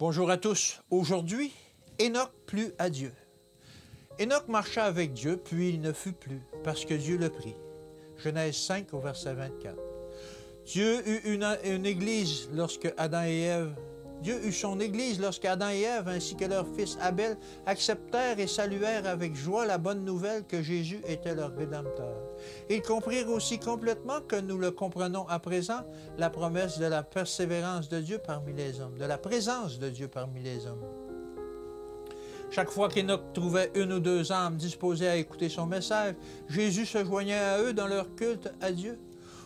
Bonjour à tous. Aujourd'hui, Hénoch plut à Dieu. Hénoch marcha avec Dieu, puis il ne fut plus, parce que Dieu le prit. Genèse 5 au verset 24. Dieu eut une église lorsque Adam et Ève Dieu eut son Église lorsque Adam et Ève, ainsi que leur fils Abel, acceptèrent et saluèrent avec joie la bonne nouvelle que Jésus était leur Rédempteur. Ils comprirent aussi complètement que nous le comprenons à présent, la promesse de la persévérance de Dieu parmi les hommes, de la présence de Dieu parmi les hommes. Chaque fois qu'Hénoch trouvait une ou deux âmes disposées à écouter son message, Jésus se joignait à eux dans leur culte à Dieu.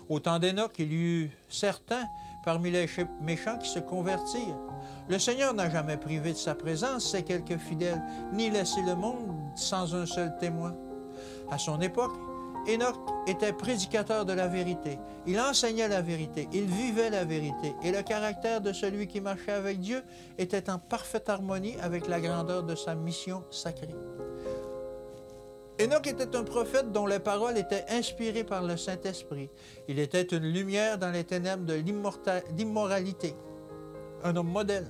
Au temps d'Hénoch, il y eut certains parmi les méchants qui se convertirent. Le Seigneur n'a jamais privé de sa présence ces quelques fidèles, ni laissé le monde sans un seul témoin. À son époque, Hénoch était prédicateur de la vérité. Il enseignait la vérité, il vivait la vérité, et le caractère de celui qui marchait avec Dieu était en parfaite harmonie avec la grandeur de sa mission sacrée. Hénoch était un prophète dont les paroles étaient inspirées par le Saint-Esprit. Il était une lumière dans les ténèbres de l'immoralité. Un homme modèle.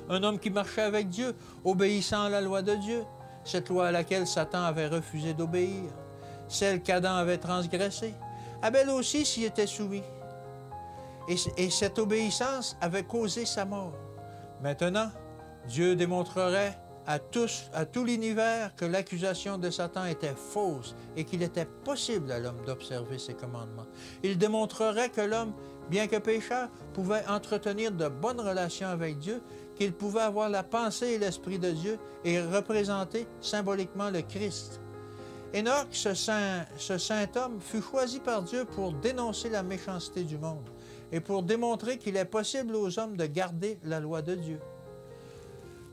Un homme qui marchait avec Dieu, obéissant à la loi de Dieu, cette loi à laquelle Satan avait refusé d'obéir, celle qu'Adam avait transgressée. Abel aussi s'y était soumis. Et cette obéissance avait causé sa mort. Maintenant, Dieu démontrerait à tout l'univers que l'accusation de Satan était fausse et qu'il était possible à l'homme d'observer ses commandements. Il démontrerait que l'homme, bien que pécheur, pouvait entretenir de bonnes relations avec Dieu, qu'il pouvait avoir la pensée et l'esprit de Dieu et représenter symboliquement le Christ. Hénoch, ce saint homme, fut choisi par Dieu pour dénoncer la méchanceté du monde et pour démontrer qu'il est possible aux hommes de garder la loi de Dieu.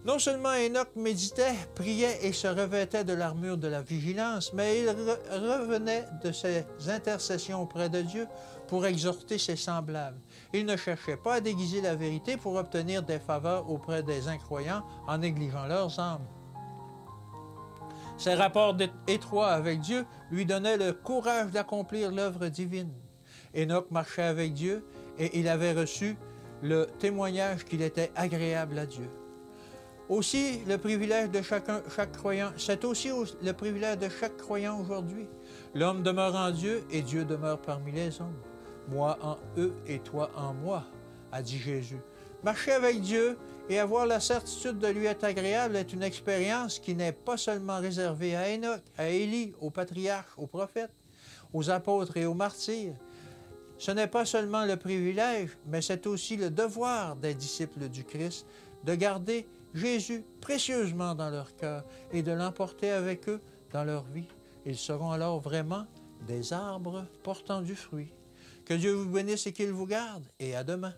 Non seulement Hénoch méditait, priait et se revêtait de l'armure de la vigilance, mais il revenait de ses intercessions auprès de Dieu pour exhorter ses semblables. Il ne cherchait pas à déguiser la vérité pour obtenir des faveurs auprès des incroyants en négligeant leurs âmes. Ses rapports étroits avec Dieu lui donnaient le courage d'accomplir l'œuvre divine. Hénoch marchait avec Dieu et il avait reçu le témoignage qu'il était agréable à Dieu. Aussi, le privilège de chaque croyant, c'est aussi le privilège de chaque croyant aujourd'hui. L'homme demeure en Dieu et Dieu demeure parmi les hommes. Moi en eux et toi en moi, a dit Jésus. Marcher avec Dieu et avoir la certitude de lui être agréable est une expérience qui n'est pas seulement réservée à Hénoch, à Élie, aux patriarches, aux prophètes, aux apôtres et aux martyrs. Ce n'est pas seulement le privilège, mais c'est aussi le devoir des disciples du Christ de garder Jésus précieusement dans leur cœur et de l'emporter avec eux dans leur vie. Ils seront alors vraiment des arbres portant du fruit. Que Dieu vous bénisse et qu'il vous garde, et à demain.